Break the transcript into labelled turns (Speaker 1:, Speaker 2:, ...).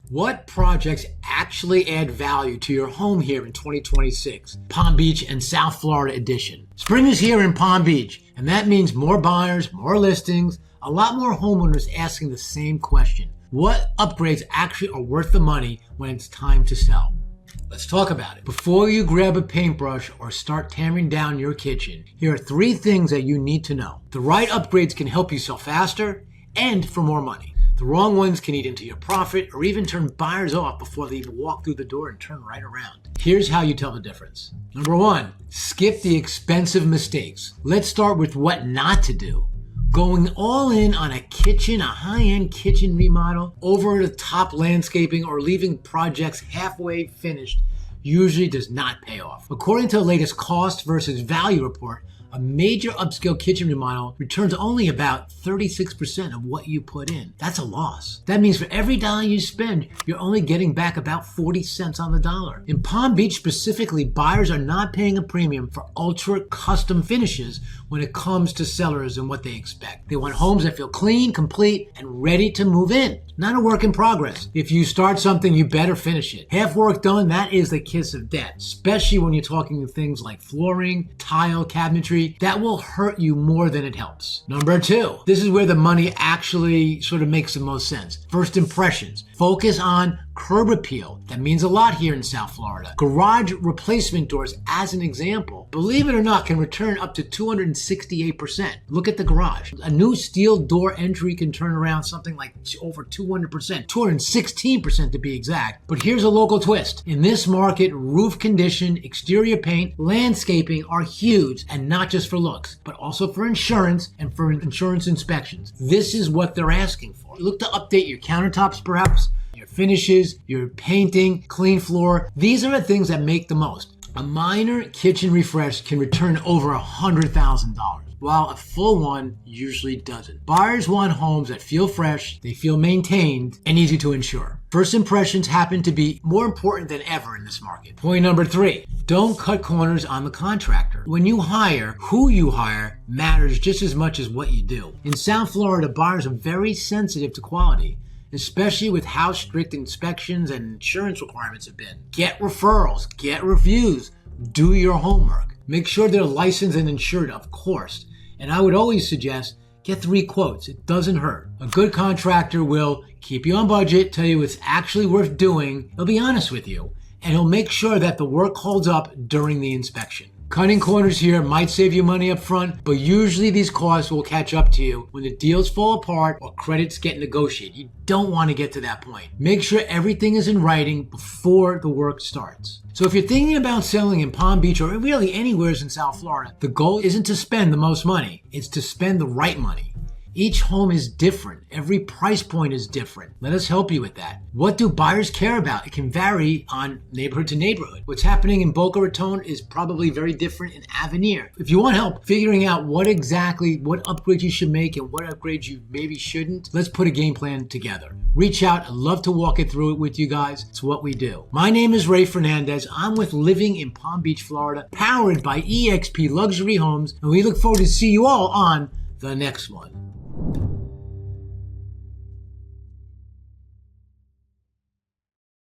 Speaker 1: What projects actually add value to your home here in 2026? Palm Beach and South Florida edition. Spring is here in Palm Beach, and that means more buyers, more listings, a lot more homeowners asking the same question. What upgrades actually are worth the money when it's time to sell? Let's talk about it. Before you grab a paintbrush or start tearing down your kitchen, here are 3 things that you need to know. The right upgrades can help you sell faster and for more money. The wrong ones can eat into your profit or even turn buyers off before they even walk through the door and turn right around. Here's how you tell the difference. Number 1, skip the expensive mistakes. Let's start with what not to do. Going all in on a kitchen, a high-end kitchen remodel, over the top landscaping, or leaving projects halfway finished usually does not pay off. According to the latest cost versus value report, a major upscale kitchen remodel returns only about 36% of what you put in. That's a loss. That means for every dollar you spend, you're only getting back about 40 cents on the dollar. In Palm Beach specifically, buyers are not paying a premium for ultra custom finishes when it comes to sellers and what they expect. They want homes that feel clean, complete, and ready to move in. Not a work in progress. If you start something, you better finish it. Half work done, that is the kiss of death, especially when you're talking things like flooring, tile, cabinetry. That will hurt you more than it helps. Number 2, this is where the money actually sort of makes the most sense. First impressions. Focus on curb appeal. That means a lot here in South Florida. Garage replacement doors, as an example, believe it or not, can return up to 268%. Look at the garage. A new steel door entry can turn around something like over 200%, 216% to be exact. But here's a local twist. In this market, roof condition, exterior paint, landscaping are huge, and not just for looks, but also for insurance and for insurance inspections. This is what they're asking for. Look to update your countertops perhaps, your finishes, your painting, clean floor. These are the things that make the most. A minor kitchen refresh can return over $100,000, while a full one usually doesn't. Buyers want homes that feel fresh, they feel maintained, and easy to insure. First impressions happen to be more important than ever in this market. Point number 3, don't cut corners on the contractor. When you hire, who you hire matters just as much as what you do. In South Florida, buyers are very sensitive to quality, especially with how strict inspections and insurance requirements have been. Get referrals, get reviews, do your homework. Make sure they're licensed and insured, of course. And I would always suggest get 3 quotes. It doesn't hurt. A good contractor will keep you on budget, tell you it's actually worth doing. He'll be honest with you, and he'll make sure that the work holds up during the inspection. Cutting corners here might save you money up front, but usually these costs will catch up to you when the deals fall apart or credits get negotiated. You don't want to get to that point. Make sure everything is in writing before the work starts. So if you're thinking about selling in Palm Beach or really anywhere in South Florida, the goal isn't to spend the most money, it's to spend the right money. Each home is different. Every price point is different. Let us help you with that. What do buyers care about? It can vary on neighborhood to neighborhood. What's happening in Boca Raton is probably very different in Avenir. If you want help figuring out what upgrades you should make and what upgrades you maybe shouldn't, let's put a game plan together. Reach out. I'd love to walk it through it with you guys. It's what we do. My name is Ray Fernandez. I'm with Living in Palm Beach, Florida, powered by eXp Luxury Homes, and we look forward to see you all on the next one.